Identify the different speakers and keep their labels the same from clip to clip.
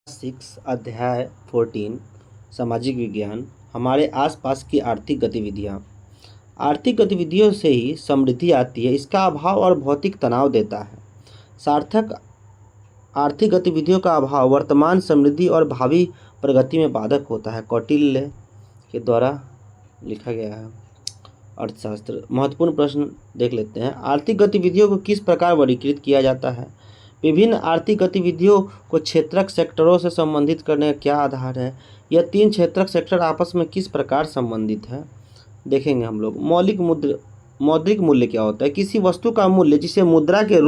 Speaker 1: 6 अध्याय 14 सामाजिक विज्ञान। हमारे आसपास की आर्थिक गतिविधियाँ। आर्थिक गतिविधियों से ही समृद्धि आती है। इसका अभाव और भौतिक तनाव देता है। सार्थक आर्थिक गतिविधियों का अभाव वर्तमान समृद्धि और भावी प्रगति में बाधक होता है। कौटिल्य के द्वारा लिखा गया है। अर्थशास्त्र। महत्वपूर्ण प्रश्न देख लेते हैं। आर्थिक गतिविधियों को किस प्रकार वर्गीकृत किया जाता है? विभिन्न आर्थिक गतिविधियों को क्षेत्रक सेक्टरों से संबंधित करने का क्या आधार है? यह तीन क्षेत्रक सेक्टर आपस में किस प्रकार संबंधित है, देखेंगे हम लोग। मौद्रिक मूल्य क्या होता है? किसी वस्तु का मूल्य जिसे मुद्रा के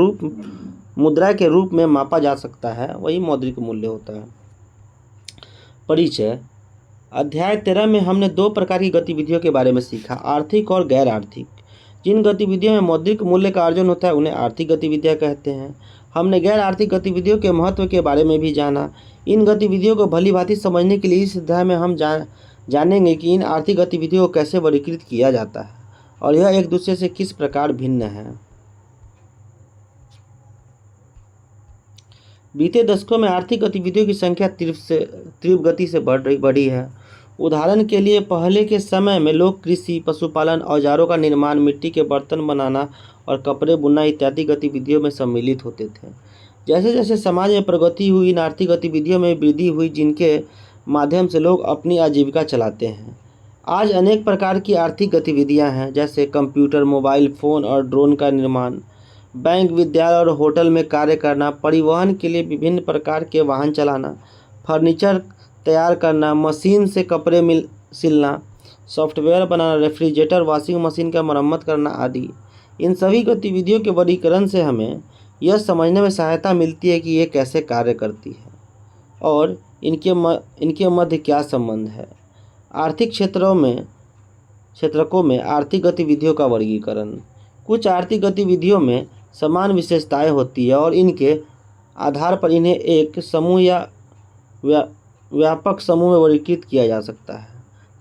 Speaker 1: रूप में मापा जा सकता है, वही मौद्रिक मूल्य होता है। परिचय। अध्याय 13 में हमने दो प्रकार की गतिविधियों के बारे में सीखा, आर्थिक और गैर आर्थिक। जिन गतिविधियों में मौद्रिक मूल्य का अर्जन होता है उन्हें आर्थिक गतिविधियां कहते हैं। हमने गैर आर्थिक गतिविधियों के महत्व के बारे में भी जाना। इन गतिविधियों को भलीभांति समझने के लिए इस अध्याय में हम जानेंगे कि इन आर्थिक गतिविधियों को कैसे वर्गीकृत किया जाता है और यह एक दूसरे से किस प्रकार भिन्न है। बीते दशकों में आर्थिक गतिविधियों की संख्या तीव्र गति से बढ़ी है। उदाहरण के लिए पहले के समय में लोग कृषि, पशुपालन, औजारों का निर्माण, मिट्टी के बर्तन बनाना और कपड़े बुनना इत्यादि गतिविधियों में सम्मिलित होते थे। जैसे जैसे समाज में प्रगति हुई, इन आर्थिक गतिविधियों में वृद्धि हुई जिनके माध्यम से लोग अपनी आजीविका चलाते हैं। आज अनेक प्रकार की आर्थिक गतिविधियां हैं, जैसे कंप्यूटर, मोबाइल फ़ोन और ड्रोन का निर्माण, बैंक, विद्यालय और होटल में कार्य करना, परिवहन के लिए विभिन्न प्रकार के वाहन चलाना, फर्नीचर तैयार करना, मशीन से कपड़े सिलना, सॉफ्टवेयर बनाना, रेफ्रिजरेटर, वॉशिंग मशीन का मरम्मत करना आदि। इन सभी गतिविधियों के वर्गीकरण से हमें यह समझने में सहायता मिलती है कि ये कैसे कार्य करती है और इनके मध्य क्या संबंध है। आर्थिक क्षेत्रकों में आर्थिक गतिविधियों का वर्गीकरण। कुछ आर्थिक गतिविधियों में समान विशेषताएं होती है और इनके आधार पर इन्हें एक समूह या व्यापक समूह में वर्गीकृत किया जा सकता है,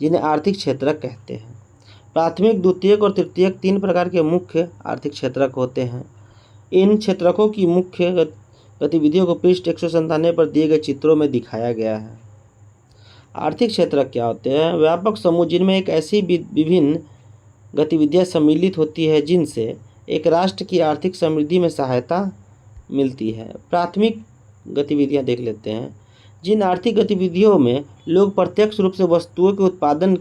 Speaker 1: जिन्हें आर्थिक क्षेत्रक कहते हैं। प्राथमिक, द्वितीयक और तृतीयक तीन प्रकार के मुख्य आर्थिक क्षेत्रक होते हैं। इन क्षेत्रकों की मुख्य गतिविधियों को पृष्ठ 197 पर दिए गए चित्रों में दिखाया गया है। आर्थिक क्षेत्रक क्या होते हैं? व्यापक समूह जिनमें एक ऐसी विभिन्न गतिविधियां सम्मिलित होती है जिनसे एक राष्ट्र की आर्थिक समृद्धि में सहायता मिलती है। प्राथमिक गतिविधियां देख लेते हैं। जिन आर्थिक गतिविधियों में लोग प्रत्यक्ष रूप से वस्तुओं के उत्पादन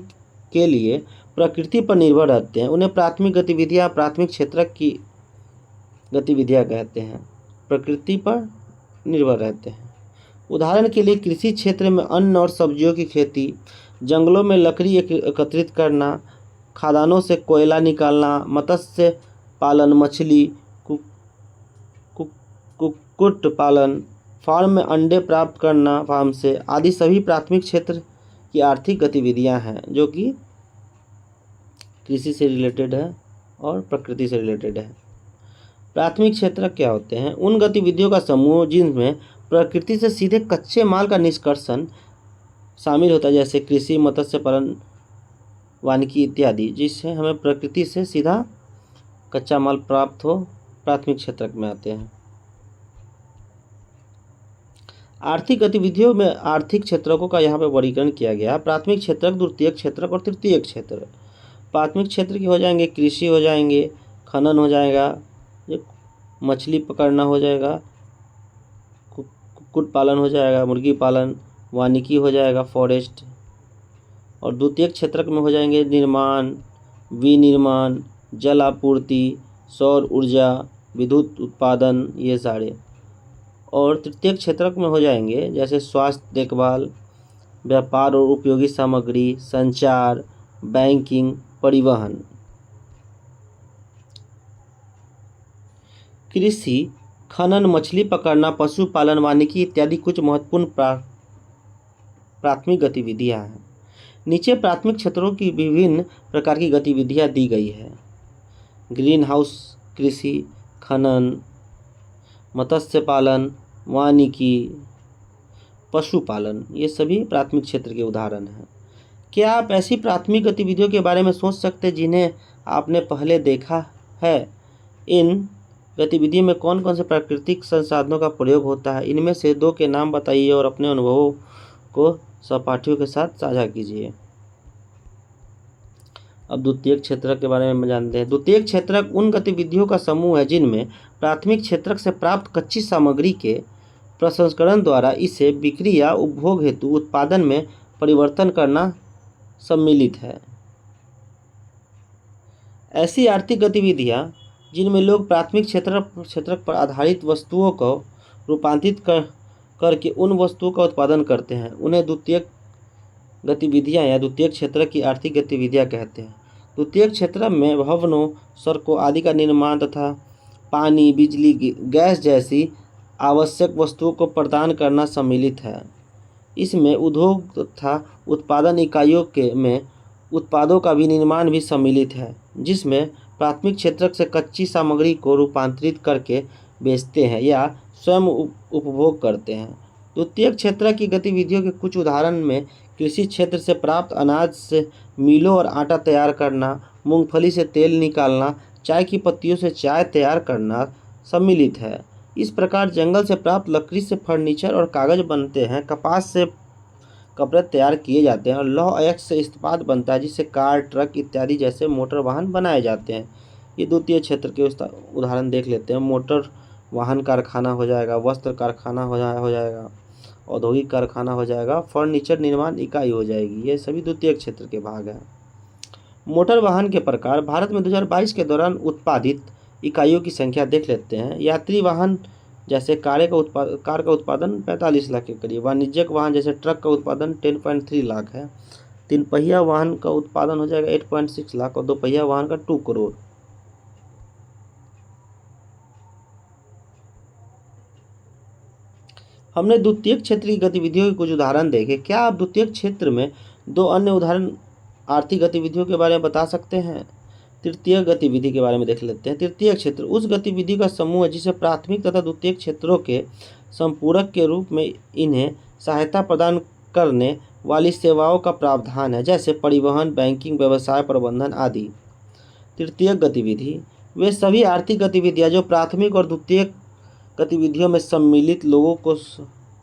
Speaker 1: के लिए प्रकृति पर निर्भर रहते हैं, उन्हें प्राथमिक गतिविधियां प्राथमिक क्षेत्रक की गतिविधियां कहते हैं। प्रकृति पर निर्भर रहते हैं। उदाहरण के लिए कृषि क्षेत्र में अन्न और सब्जियों की खेती, जंगलों में लकड़ी एकत्रित करना, खदानों से कोयला निकालना, मत्स्य पालन, मछली, कुक्कुट पालन, फार्म में अंडे प्राप्त करना फार्म से आदि सभी प्राथमिक क्षेत्र की आर्थिक गतिविधियां हैं जो कि कृषि से रिलेटेड है और प्रकृति से रिलेटेड है। प्राथमिक क्षेत्र क्या होते हैं? उन गतिविधियों का समूह जिनमें प्रकृति से सीधे कच्चे माल का निष्कर्षण शामिल होता है, जैसे कृषि, मत्स्य पालन, वानिकी इत्यादि, जिससे हमें प्रकृति से सीधा कच्चा माल प्राप्त हो, प्राथमिक क्षेत्र में आते हैं। आर्थिक गतिविधियों में आर्थिक क्षेत्रकों का यहाँ पे वर्गीकरण किया गया। प्राथमिक क्षेत्रक, द्वितीयक क्षेत्रक और तृतीयक क्षेत्र। प्राथमिक क्षेत्र की हो जाएंगे कृषि हो जाएंगे, खनन हो जाएगा, मछली पकड़ना हो जाएगा, कुक्कुट पालन हो जाएगा, मुर्गी पालन, वानिकी हो जाएगा, फॉरेस्ट। और द्वितीयक क्षेत्रक में हो जाएंगे निर्माण, विनिर्माण, जल आपूर्ति, सौर ऊर्जा, विद्युत उत्पादन, ये सारे। और तृतीयक क्षेत्रक में हो जाएंगे जैसे स्वास्थ्य देखभाल, व्यापार और उपयोगी सामग्री, संचार, बैंकिंग, परिवहन। कृषि, खनन, मछली पकड़ना, पशुपालन, वानिकी इत्यादि कुछ महत्वपूर्ण प्राथमिक गतिविधियां हैं। नीचे प्राथमिक क्षेत्रों की विभिन्न प्रकार की गतिविधियां दी गई है। ग्रीन हाउस कृषि, खनन, मत्स्य पालन, वानिकी, पशुपालन, ये सभी प्राथमिक क्षेत्र के उदाहरण हैं। क्या आप ऐसी प्राथमिक गतिविधियों के बारे में सोच सकते हैं जिन्हें आपने पहले देखा है? इन गतिविधि में कौन कौन से प्राकृतिक संसाधनों का प्रयोग होता है? इनमें से दो के नाम बताइए और अपने अनुभवों को सहपाठियों के साथ साझा कीजिए। अब द्वितीयक क्षेत्रक के बारे में जानते हैं। द्वितीयक क्षेत्रक उन गतिविधियों का समूह है जिनमें प्राथमिक क्षेत्रक से प्राप्त कच्ची सामग्री के प्रसंस्करण द्वारा इसे बिक्री या उपभोग हेतु उत्पादन में परिवर्तन करना सम्मिलित है। ऐसी आर्थिक गतिविधियां जिनमें लोग प्राथमिक क्षेत्रक पर आधारित वस्तुओं को रूपांतरित करके उन वस्तुओं का उत्पादन करते हैं, उन्हें द्वितीयक गतिविधियां या द्वितीयक क्षेत्र की आर्थिक गतिविधियां कहते हैं। द्वितीयक क्षेत्र में भवनों, सड़कों आदि का निर्माण तथा पानी, बिजली, गैस जैसी आवश्यक वस्तुओं को प्रदान करना सम्मिलित है। इसमें उद्योग तथा उत्पादन इकाइयों के में उत्पादों का विनिर्माण भी सम्मिलित है, जिसमें प्राथमिक क्षेत्र से कच्ची सामग्री को रूपांतरित करके बेचते हैं या स्वयं उपभोग करते हैं। द्वितीयक क्षेत्र की गतिविधियों के कुछ उदाहरण में कृषि क्षेत्र से प्राप्त अनाज से मिलों और आटा तैयार करना, मूंगफली से तेल निकालना, चाय की पत्तियों से चाय तैयार करना सम्मिलित है। इस प्रकार जंगल से प्राप्त लकड़ी से फर्नीचर और कागज बनते हैं, कपास से कपड़े तैयार किए जाते हैं और लौह अयस्क से इस्पात बनता है, जिससे कार, ट्रक इत्यादि जैसे मोटर वाहन बनाए जाते हैं। ये द्वितीय क्षेत्र के उदाहरण देख लेते हैं। मोटर वाहन कारखाना हो जाएगा, वस्त्र कारखाना हो जाएगा, औद्योगिक कारखाना हो जाएगा, फर्नीचर निर्माण इकाई हो जाएगी। ये सभी द्वितीय क्षेत्र के भाग हैं। मोटर वाहन के प्रकार भारत में 2022 के दौरान उत्पादित इकाइयों की संख्या देख लेते हैं। यात्री वाहन जैसे कार का उत्पादन 45 लाख के करीब, वाणिज्यिक वाहन जैसे ट्रक का उत्पादन 10.3 लाख है, 3 पहिया वाहन का उत्पादन हो जाएगा 8.6 लाख और 2 पहिया वाहन का 2 करोड़। हमने द्वितीयक क्षेत्र की गतिविधियों के कुछ उदाहरण देखे। क्या आप द्वितीयक क्षेत्र में दो अन्य उदाहरण आर्थिक गतिविधियों के बारे में बता सकते हैं? तृतीय गतिविधि के बारे में देख लेते हैं। तृतीय क्षेत्र उस गतिविधि का समूह है जिसे प्राथमिक तथा द्वितीय क्षेत्रों के संपूरक के रूप में इन्हें सहायता प्रदान करने वाली सेवाओं का प्रावधान है, जैसे परिवहन, बैंकिंग, व्यवसाय प्रबंधन आदि। तृतीय गतिविधि वे सभी आर्थिक गतिविधियां जो प्राथमिक और द्वितीय गतिविधियों में सम्मिलित लोगों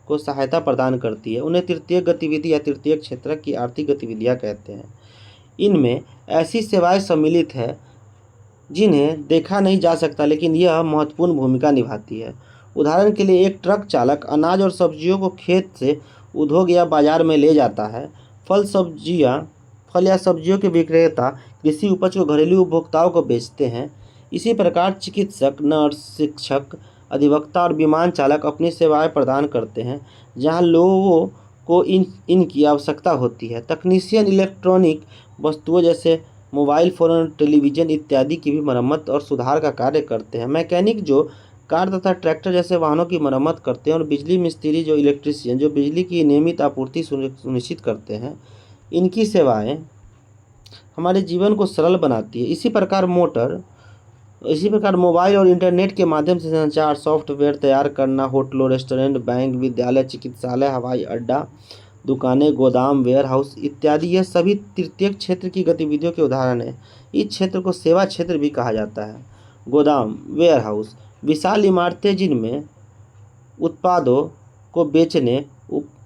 Speaker 1: को सहायता प्रदान करती है, उन्हें तृतीय गतिविधि या तृतीय क्षेत्र की आर्थिक गतिविधियां कहते हैं। इनमें ऐसी सेवाएं सम्मिलित है जिन्हें देखा नहीं जा सकता, लेकिन यह महत्वपूर्ण भूमिका निभाती है। उदाहरण के लिए एक ट्रक चालक अनाज और सब्जियों को खेत से उद्योग या बाजार में ले जाता है। फल या सब्जियों के विक्रेता कृषि उपज को घरेलू उपभोक्ताओं को बेचते हैं। इसी प्रकार चिकित्सक, नर्स, शिक्षक, अधिवक्ता और विमान चालक अपनी सेवाएं प्रदान करते हैं जहां लोगों को इनकी आवश्यकता होती है। तकनीशियन इलेक्ट्रॉनिक वस्तुओं जैसे मोबाइल फोन और टेलीविज़न इत्यादि की भी मरम्मत और सुधार का कार्य करते हैं। मैकेनिक जो कार तथा ट्रैक्टर जैसे वाहनों की मरम्मत करते हैं और बिजली मिस्त्री जो इलेक्ट्रीशियन जो बिजली की नियमित आपूर्ति सुनिश्चित करते हैं। इनकी सेवाएं हमारे जीवन को सरल बनाती है। इसी प्रकार मोबाइल और इंटरनेट के माध्यम से संचार, सॉफ्टवेयर तैयार करना, होटलों, रेस्टोरेंट, बैंक, विद्यालय, चिकित्सालय, हवाई अड्डा, दुकानें, गोदाम, वेयर हाउस इत्यादि ये सभी तृतीय क्षेत्र की गतिविधियों के उदाहरण हैं। इस क्षेत्र को सेवा क्षेत्र भी कहा जाता है। गोदाम, वेयर हाउस विशाल इमारतें जिनमें उत्पादों को बेचने,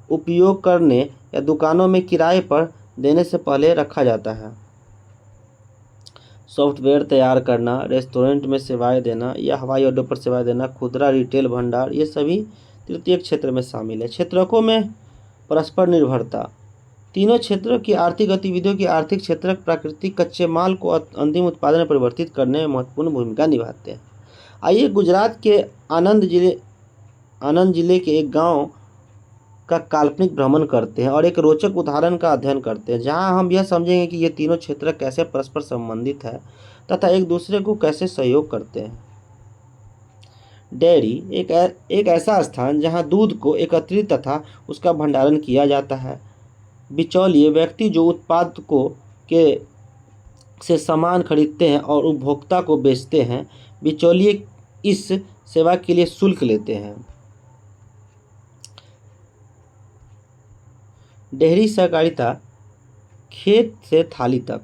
Speaker 1: उपयोग करने या दुकानों में किराए पर देने से पहले रखा जाता है। सॉफ्टवेयर तैयार करना, रेस्टोरेंट में सेवाएं देना या हवाई अड्डों पर सेवाएं देना, खुदरा रिटेल भंडार ये सभी तृतीय क्षेत्र में शामिल है। क्षेत्रकों में परस्पर निर्भरता तीनों क्षेत्रों की आर्थिक गतिविधियों की आर्थिक क्षेत्र प्राकृतिक कच्चे माल को अंतिम उत्पादन में परिवर्तित करने में महत्वपूर्ण भूमिका निभाते हैं। आइए गुजरात के आनंद जिले के एक गांव का काल्पनिक भ्रमण करते हैं और एक रोचक उदाहरण का अध्ययन करते हैं जहां हम यह समझेंगे कि ये तीनों क्षेत्र कैसे परस्पर संबंधित है तथा एक दूसरे को कैसे सहयोग करते हैं। डेयरी एक ऐसा स्थान जहां दूध को एकत्रित तथा उसका भंडारण किया जाता है। बिचौलिए व्यक्ति जो उत्पादकों से सामान खरीदते हैं और उपभोक्ता को बेचते हैं। बिचौलिए इस सेवा के लिए शुल्क लेते हैं। डेयरी सहकारिता खेत से थाली तक।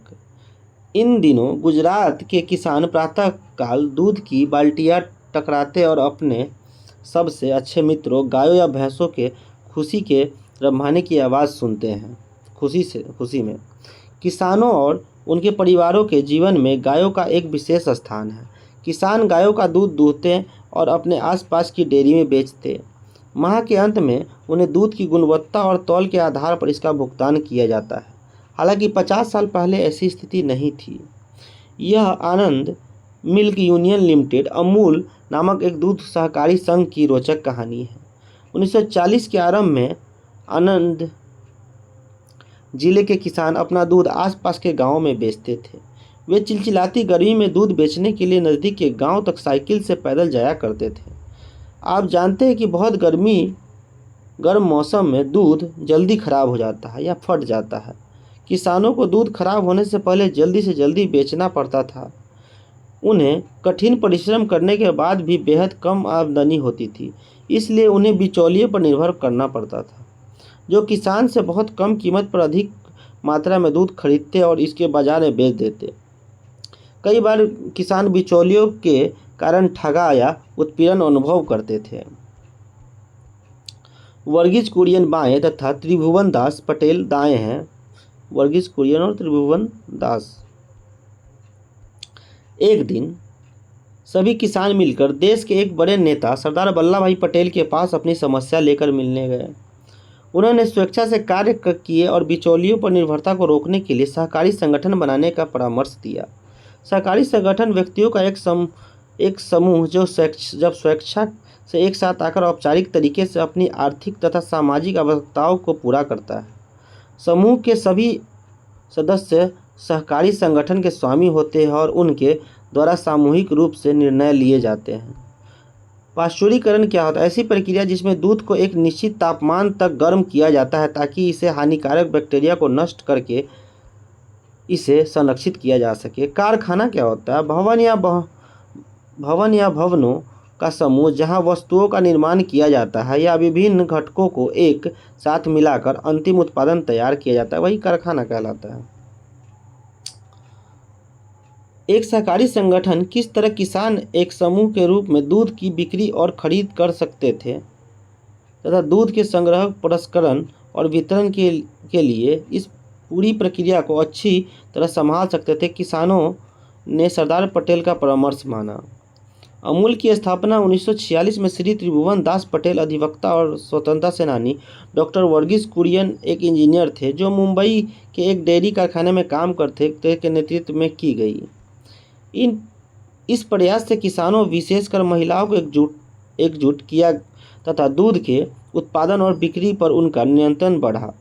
Speaker 1: इन दिनों गुजरात के किसान प्रातःकाल दूध की बाल्टियां टकराते और अपने सबसे अच्छे मित्रों गायों या भैंसों के खुशी के रम्भाने की आवाज़ सुनते हैं। खुशी में किसानों और उनके परिवारों के जीवन में गायों का एक विशेष स्थान है। किसान गायों का दूध दूहते और अपने आसपास की डेयरी में बेचते। माह के अंत में उन्हें दूध की गुणवत्ता और तौल के आधार पर इसका भुगतान किया जाता है। हालांकि 50 साल पहले ऐसी स्थिति नहीं थी। यह आनंद मिल्क यूनियन लिमिटेड अमूल नामक एक दूध सहकारी संघ की रोचक कहानी है। 1940 के आरंभ में आनंद जिले के किसान अपना दूध आसपास के गांवों में बेचते थे। वे चिलचिलाती गर्मी में दूध बेचने के लिए नज़दीक के गांव तक साइकिल से पैदल जाया करते थे। आप जानते हैं कि बहुत गर्म मौसम में दूध जल्दी खराब हो जाता है या फट जाता है। किसानों को दूध खराब होने से पहले जल्दी से जल्दी बेचना पड़ता था। उन्हें कठिन परिश्रम करने के बाद भी बेहद कम आमदनी होती थी, इसलिए उन्हें बिचौलिए पर निर्भर करना पड़ता था, जो किसान से बहुत कम कीमत पर अधिक मात्रा में दूध खरीदते और इसके बाजार में बेच देते। कई बार किसान बिचौलियों के कारण ठगा या उत्पीड़न अनुभव करते थे। वर्गीज कुरियन बाएं तथा त्रिभुवन दास पटेल दाएं हैं। वर्गीज कुरियन और त्रिभुवन दास। एक दिन सभी किसान मिलकर देश के एक बड़े नेता सरदार वल्लभ भाई पटेल के पास अपनी समस्या लेकर मिलने गए। उन्होंने स्वेच्छा से कार्य किए और बिचौलियों पर निर्भरता को रोकने के लिए सहकारी संगठन बनाने का परामर्श दिया। सहकारी संगठन व्यक्तियों का एक समूह जो जब स्वेच्छा से एक साथ आकर औपचारिक तरीके से अपनी आर्थिक तथा सामाजिक आवश्यकताओं को पूरा करता है। समूह के सभी सदस्य सहकारी संगठन के स्वामी होते हैं और उनके द्वारा सामूहिक रूप से निर्णय लिए जाते हैं। पाश्चुरीकरण क्या होता है? ऐसी प्रक्रिया जिसमें दूध को एक निश्चित तापमान तक गर्म किया जाता है ताकि इसे हानिकारक बैक्टीरिया को नष्ट करके इसे संरक्षित किया जा सके। कारखाना क्या होता है? भवन या भवनों का समूह जहां वस्तुओं का निर्माण किया जाता है या विभिन्न घटकों को एक साथ मिलाकर अंतिम उत्पादन तैयार किया जाता है, वही कारखाना कहलाता है। एक सहकारी संगठन किस तरह किसान एक समूह के रूप में दूध की बिक्री और खरीद कर सकते थे तथा दूध के संग्रह, प्रसंस्करण और वितरण के लिए इस पूरी प्रक्रिया को अच्छी तरह संभाल सकते थे। किसानों ने सरदार पटेल का परामर्श माना। अमूल की स्थापना 1946 में श्री त्रिभुवन दास पटेल अधिवक्ता और स्वतंत्रता सेनानी डॉक्टर वर्गीज कुरियन एक इंजीनियर थे जो मुंबई के एक डेयरी कारखाने में काम करते थे के नेतृत्व में की गई। इस प्रयास से किसानों विशेषकर महिलाओं को एकजुट किया तथा दूध के उत्पादन और बिक्री पर उनका नियंत्रण बढ़ा।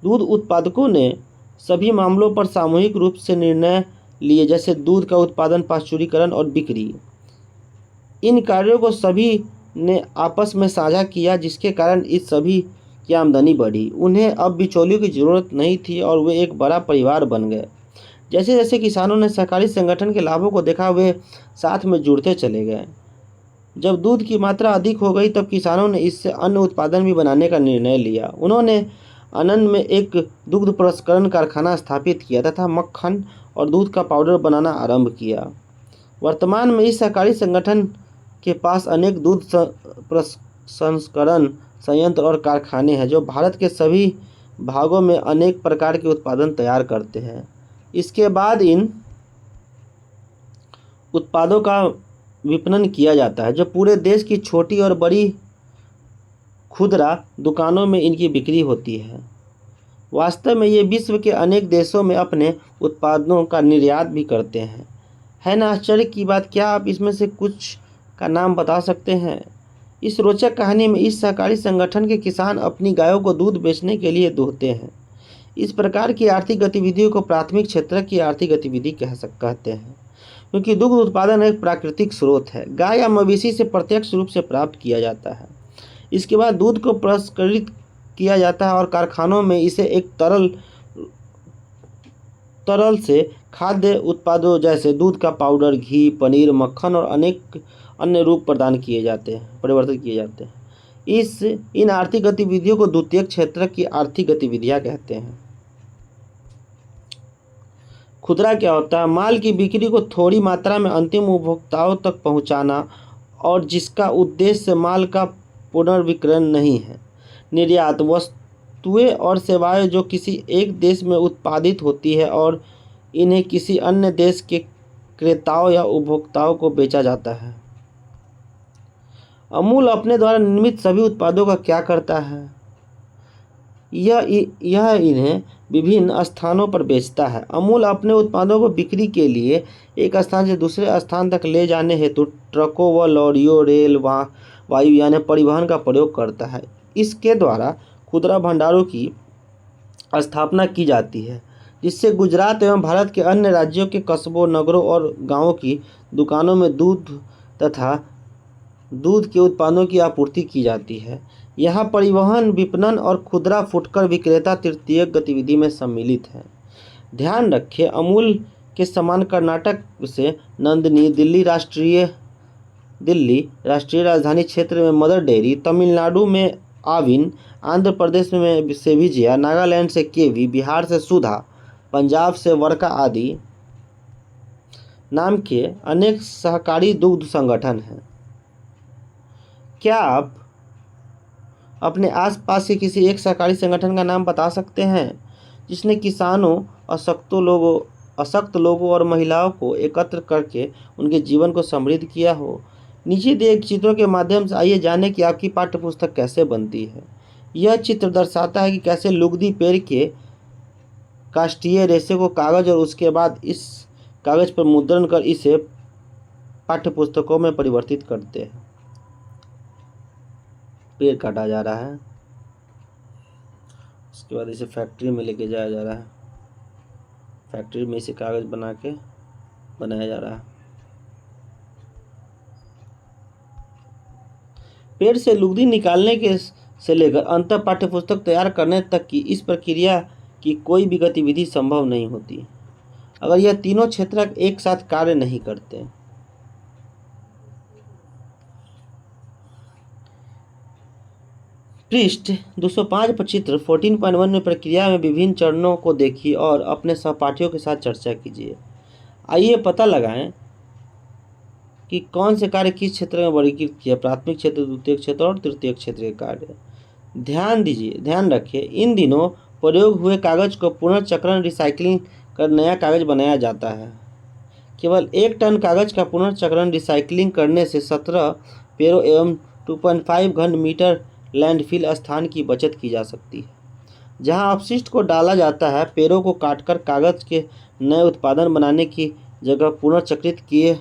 Speaker 1: दूध उत्पादकों ने सभी मामलों पर सामूहिक रूप से निर्णय लिए, जैसे दूध का उत्पादन, पाश्चुरीकरण और बिक्री। इन कार्यों को सभी ने आपस में साझा किया, जिसके कारण इस सभी की आमदनी बढ़ी। उन्हें अब बिचौलियों की जरूरत नहीं थी और वे एक बड़ा परिवार बन गए। जैसे जैसे किसानों ने सहकारी संगठन के लाभों को देखा, वे साथ में जुड़ते चले गए। जब दूध की मात्रा अधिक हो गई तब किसानों ने इससे अन्य उत्पादन भी बनाने का निर्णय लिया। उन्होंने आनंद में एक दुग्ध प्रसंस्करण कारखाना स्थापित किया तथा मक्खन और दूध का पाउडर बनाना आरंभ किया। वर्तमान में इस सहकारी संगठन के पास अनेक दूध प्रसंस्करण संयंत्र और कारखाने हैं जो भारत के सभी भागों में अनेक प्रकार के उत्पादन तैयार करते हैं। इसके बाद इन उत्पादों का विपणन किया जाता है, जो पूरे देश की छोटी और बड़ी खुदरा दुकानों में इनकी बिक्री होती है। वास्तव में ये विश्व के अनेक देशों में अपने उत्पादों का निर्यात भी करते हैं। है ना आश्चर्य की बात? क्या आप इसमें से कुछ का नाम बता सकते हैं? इस रोचक कहानी में इस सहकारी संगठन के किसान अपनी गायों को दूध बेचने के लिए दूहते हैं। इस प्रकार की आर्थिक गतिविधियों को प्राथमिक क्षेत्र की आर्थिक गतिविधि कहते हैं, क्योंकि दुग्ध उत्पादन एक प्राकृतिक स्रोत है। गाय या मवेशी से प्रत्यक्ष रूप से प्राप्त किया जाता है। इसके बाद दूध को प्रसंस्कृत किया जाता है और कारखानों में इसे एक तरल से खाद्य उत्पादों जैसे दूध का पाउडर, घी, पनीर, मक्खन और अनेक अन्य रूप परिवर्तित किए जाते हैं। इन आर्थिक गतिविधियों को द्वितीयक क्षेत्र की आर्थिक गतिविधियां कहते हैं। खुदरा क्या होता है? माल की बिक्री को थोड़ी मात्रा में अंतिम उपभोक्ताओं तक पहुंचाना और जिसका उद्देश्य माल का पुनर्विक्रय नहीं है। निर्यात वस्तुएं और सेवाएं जो किसी एक देश में उत्पादित होती है और इन्हें किसी अन्य देश के क्रेताओं या उपभोक्ताओं को बेचा जाता है। अमूल अपने द्वारा निर्मित सभी उत्पादों का क्या करता है? यह इन्हें विभिन्न स्थानों पर बेचता है। अमूल अपने उत्पादों को बिक्री के लिए एक स्थान से दूसरे स्थान तक ले जाने हेतु ट्रकों व लॉरियों, रेल, वायु यानी परिवहन का प्रयोग करता है। इसके द्वारा खुदरा भंडारों की स्थापना की जाती है, जिससे गुजरात एवं भारत के अन्य राज्यों के कस्बों, नगरों और गांवों की दुकानों में दूध तथा दूध के उत्पादों की आपूर्ति की जाती है। यहाँ परिवहन, विपणन और खुदरा फुटकर विक्रेता तृतीयक गतिविधि में सम्मिलित है। ध्यान रखें, अमूल के समान कर्नाटक से नंदिनी, दिल्ली राष्ट्रीय राजधानी क्षेत्र में मदर डेयरी, तमिलनाडु में आविन, आंध्र प्रदेश में से विजया, नागालैंड से केवी, बिहार से सुधा, पंजाब से वर्का आदि नाम के अनेक सहकारी दुग्ध संगठन हैं। क्या आप अपने आसपास के किसी एक सहकारी संगठन का नाम बता सकते हैं जिसने किसानों, अशक्त लोगों और महिलाओं को एकत्र करके उनके जीवन को समृद्ध किया हो? नीचे दिए चित्रों के माध्यम से आइए जानें कि आपकी पाठ्य पुस्तक कैसे बनती है। यह चित्र दर्शाता है कि कैसे लुगदी पेड़ के काष्ठीय रेशे को कागज और उसके बाद इस कागज पर मुद्रण कर इसे पाठ्य पुस्तकों में परिवर्तित करते हैं। पेड़ काटा जा रहा है, उसके बाद इसे फैक्ट्री में लेके जाया जा रहा है, फैक्ट्री में इसे कागज बना के बनाया जा रहा है। पेड़ से लुगदी निकालने के से लेकर अंत पाठ्य पुस्तक तैयार करने तक की इस प्रक्रिया की कोई भी गतिविधि संभव नहीं होती अगर यह तीनों क्षेत्र एक साथ कार्य नहीं करते। पृष्ठ 205 पर चित्र 14.1 में प्रक्रिया में विभिन्न चरणों को देखिए और अपने सहपाठियों के साथ चर्चा कीजिए। आइए पता लगाएं कि कौन से कार्य किस क्षेत्र में वर्गीकृत किया, प्राथमिक क्षेत्र, द्वितीयक क्षेत्र और तृतीयक क्षेत्र के कार्य। ध्यान रखिए, इन दिनों प्रयोग हुए कागज को पुनर्चक्रण, रिसाइकलिंग कर नया कागज बनाया जाता है। केवल 1 टन कागज का पुनर्चक्रण, रिसाइकलिंग करने से 17 पेड़ों एवं 2.5 घन मीटर लैंडफिल स्थान की बचत की जा सकती है। जहां अपशिष्ट को डाला जाता है, पेड़ों को काटकर कागज के नए उत्पादन बनाने की जगह पुनर्चक्रित किए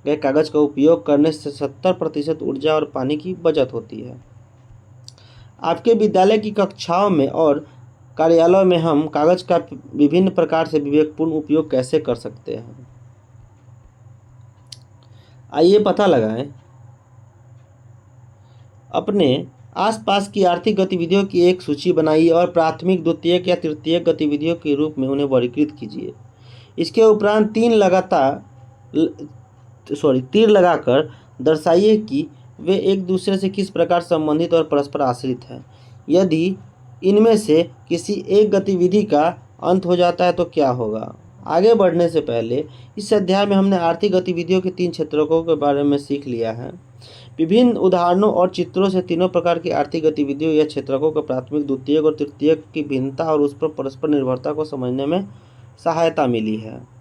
Speaker 1: गए कागज का उपयोग करने से 70% ऊर्जा और पानी की बचत होती है। आपके विद्यालय की कक्षाओं में और कार्यालयों में हम कागज का विभिन्न प्रकार से विवेकपूर्ण उपयोग कैसे कर सकते हैं? आइए पता लगाएं। अपने आसपास की आर्थिक गतिविधियों की एक सूची बनाइए और प्राथमिक, द्वितीयक या तृतीयक गतिविधियों के रूप में उन्हें वर्गीकृत कीजिए। इसके उपरांत तीर लगाकर दर्शाइए कि वे एक दूसरे से किस प्रकार संबंधित और परस्पर आश्रित हैं। यदि इनमें से किसी एक गतिविधि का अंत हो जाता है तो क्या होगा? आगे बढ़ने से पहले इस अध्याय में हमने आर्थिक गतिविधियों के 3 क्षेत्रों के बारे में सीख लिया है। विभिन्न उदाहरणों और चित्रों से तीनों प्रकार की आर्थिक गतिविधियों या क्षेत्रकों के प्राथमिक, द्वितीयक और तृतीयक की भिन्नता और उस पर परस्पर निर्भरता को समझने में सहायता मिली है।